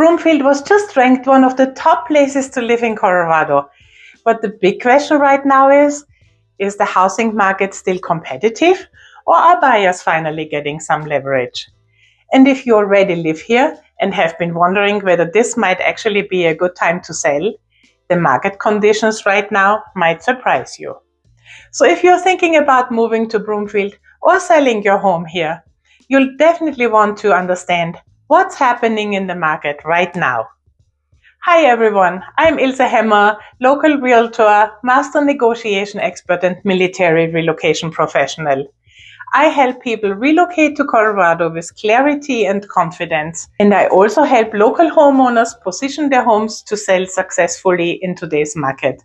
Broomfield was just ranked one of the top places to live in Colorado. But the big question right now is the housing market still competitive, or are buyers finally getting some leverage? And if you already live here and have been wondering whether this might actually be a good time to sell, the market conditions right now might surprise you. So if you're thinking about moving to Broomfield or selling your home here, you'll definitely want to understand what's happening in the market right now. Hi everyone, I'm Ilse Hemmer, local realtor, master negotiation expert and military relocation professional. I help people relocate to Colorado with clarity and confidence, and I also help local homeowners position their homes to sell successfully in today's market.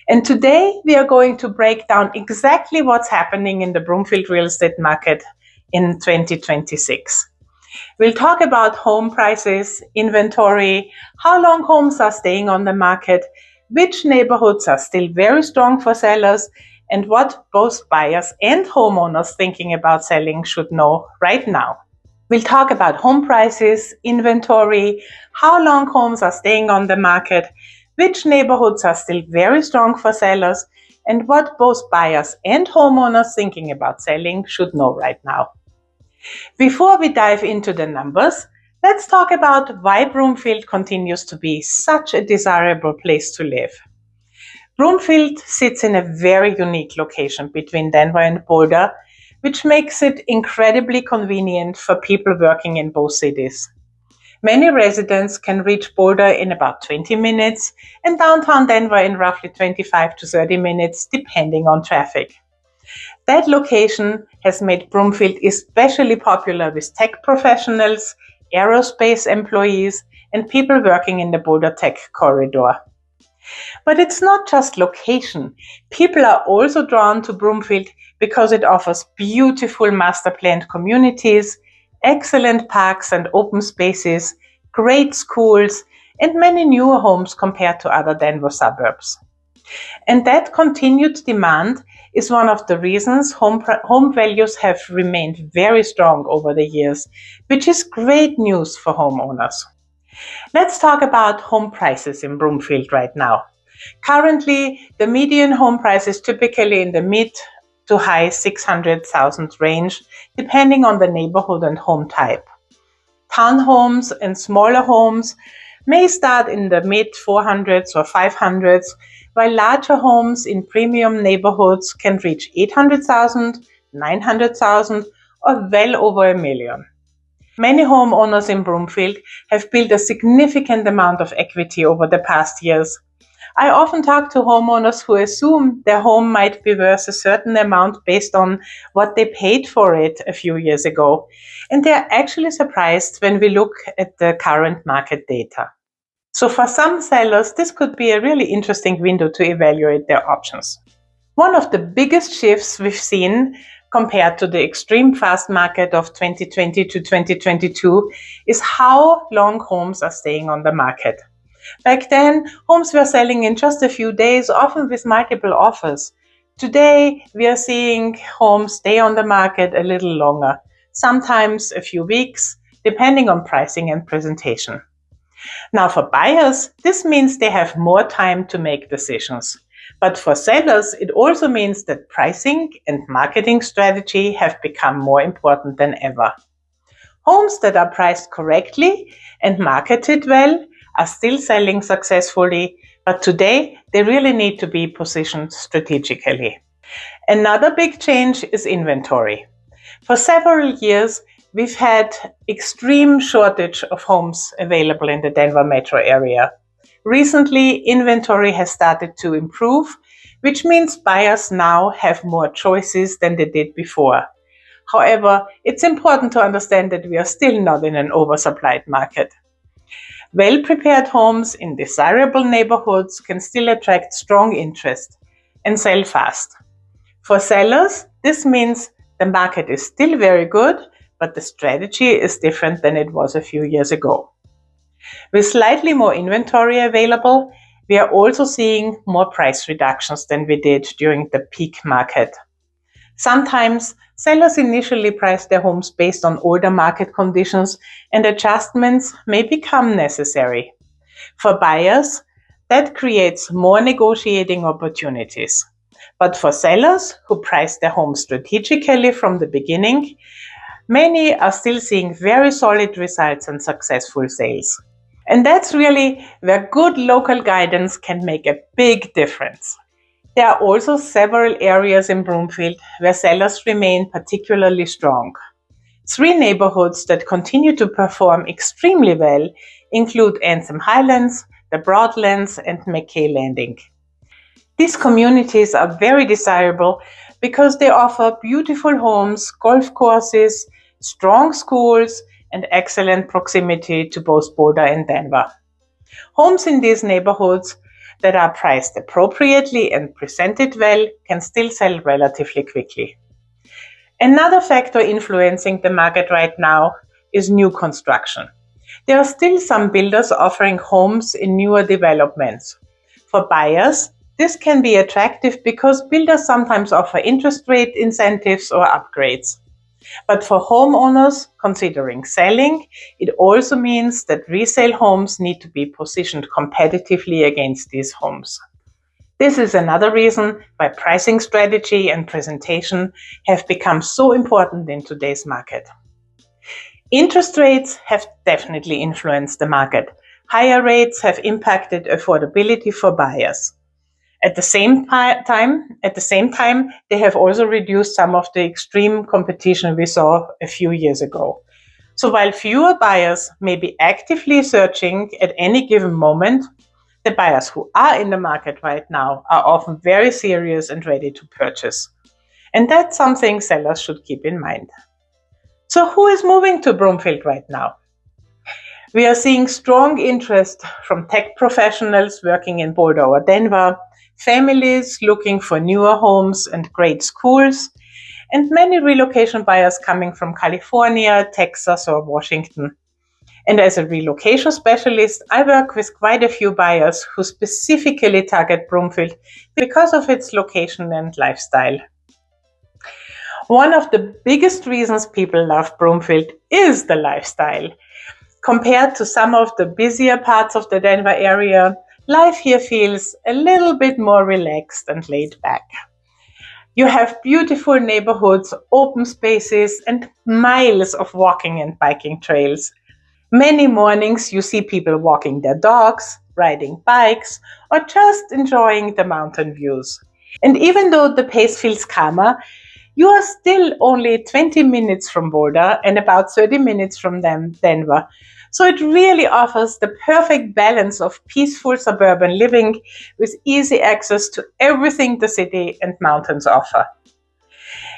And today we are going to break down exactly what's happening in the Broomfield real estate market in 2026. We'll talk about home prices, inventory, how long homes are staying on the market, which neighborhoods are still very strong for sellers, and what both buyers and homeowners thinking about selling should know right now. We'll talk about home prices, inventory, how long homes are staying on the market, which neighborhoods are still very strong for sellers, and what both buyers and homeowners thinking about selling should know right now. Before we dive into the numbers, let's talk about why Broomfield continues to be such a desirable place to live. Broomfield sits in a very unique location between Denver and Boulder, which makes it incredibly convenient for people working in both cities. Many residents can reach Boulder in about 20 minutes and downtown Denver in roughly 25 to 30 minutes, depending on traffic. That location has made Broomfield especially popular with tech professionals, aerospace employees, and people working in the Boulder Tech corridor. But it's not just location. People are also drawn to Broomfield because it offers beautiful master-planned communities, excellent parks and open spaces, great schools, and many newer homes compared to other Denver suburbs. And that continued demand is one of the reasons home values have remained very strong over the years, which is great news for homeowners. Let's talk about home prices in Broomfield right now. Currently, the median home price is typically in the mid to high $600,000 range, depending on the neighborhood and home type. Townhomes and smaller homes may start in the mid 400s or 500s, while larger homes in premium neighborhoods can reach 800,000, 900,000, or well over $1 million. Many homeowners in Broomfield have built a significant amount of equity over the past years. I often talk to homeowners who assume their home might be worth a certain amount based on what they paid for it a few years ago, and they're actually surprised when we look at the current market data. So for some sellers, this could be a really interesting window to evaluate their options. One of the biggest shifts we've seen compared to the extreme fast market of 2020 to 2022 is how long homes are staying on the market. Back then, homes were selling in just a few days, often with multiple offers. Today, we are seeing homes stay on the market a little longer, sometimes a few weeks, depending on pricing and presentation. Now for buyers, this means they have more time to make decisions. But for sellers, it also means that pricing and marketing strategy have become more important than ever. Homes that are priced correctly and marketed well are still selling successfully, but today they really need to be positioned strategically. Another big change is inventory. For several years, we've had extreme shortage of homes available in the Denver metro area. Recently, inventory has started to improve, which means buyers now have more choices than they did before. However, it's important to understand that we are still not in an oversupplied market. Well-prepared homes in desirable neighborhoods can still attract strong interest and sell fast. For sellers, this means the market is still very good, but the strategy is different than it was a few years ago. With slightly more inventory available, we are also seeing more price reductions than we did during the peak market. Sometimes sellers initially price their homes based on older market conditions, and adjustments may become necessary. For buyers, that creates more negotiating opportunities. But for sellers who price their homes strategically from the beginning, many are still seeing very solid results and successful sales. And that's really where good local guidance can make a big difference. There are also several areas in Broomfield where sellers remain particularly strong. 3 neighborhoods that continue to perform extremely well include Anthem Highlands, the Broadlands, and McKay Landing. These communities are very desirable because they offer beautiful homes, golf courses, strong schools, and excellent proximity to both Boulder and Denver. Homes in these neighborhoods that are priced appropriately and presented well can still sell relatively quickly. Another factor influencing the market right now is new construction. There are still some builders offering homes in newer developments. For buyers, this can be attractive because builders sometimes offer interest rate incentives or upgrades. But for homeowners considering selling, it also means that resale homes need to be positioned competitively against these homes. This is another reason why pricing strategy and presentation have become so important in today's market. Interest rates have definitely influenced the market. Higher rates have impacted affordability for buyers. At the same time, they have also reduced some of the extreme competition we saw a few years ago. So while fewer buyers may be actively searching at any given moment, the buyers who are in the market right now are often very serious and ready to purchase. And that's something sellers should keep in mind. So who is moving to Broomfield right now? We are seeing strong interest from tech professionals working in Boulder or Denver, families looking for newer homes and great schools, and many relocation buyers coming from California, Texas, or Washington. And as a relocation specialist, I work with quite a few buyers who specifically target Broomfield because of its location and lifestyle. One of the biggest reasons people love Broomfield is the lifestyle. Compared to some of the busier parts of the Denver area, life here feels a little bit more relaxed and laid back. You have beautiful neighborhoods, open spaces, and miles of walking and biking trails. Many mornings you see people walking their dogs, riding bikes, or just enjoying the mountain views. And even though the pace feels calmer, you are still only 20 minutes from Boulder and about 30 minutes from Denver. So it really offers the perfect balance of peaceful suburban living with easy access to everything the city and mountains offer.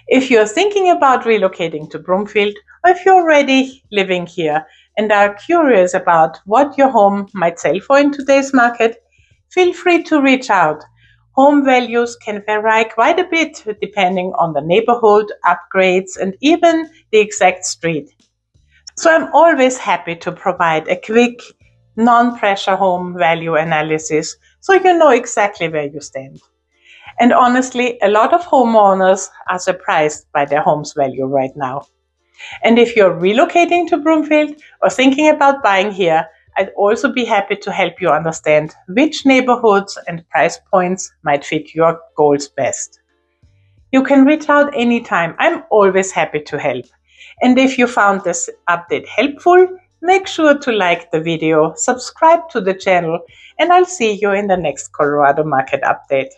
If you're thinking about relocating to Broomfield, or if you're already living here and are curious about what your home might sell for in today's market, feel free to reach out. Home values can vary quite a bit depending on the neighborhood, upgrades, and even the exact street. So I'm always happy to provide a quick, non-pressure home value analysis so you know exactly where you stand. And honestly, a lot of homeowners are surprised by their home's value right now. And if you're relocating to Broomfield or thinking about buying here, I'd also be happy to help you understand which neighborhoods and price points might fit your goals best. You can reach out anytime. I'm always happy to help. And if you found this update helpful, make sure to like the video, subscribe to the channel, and I'll see you in the next Colorado Market Update.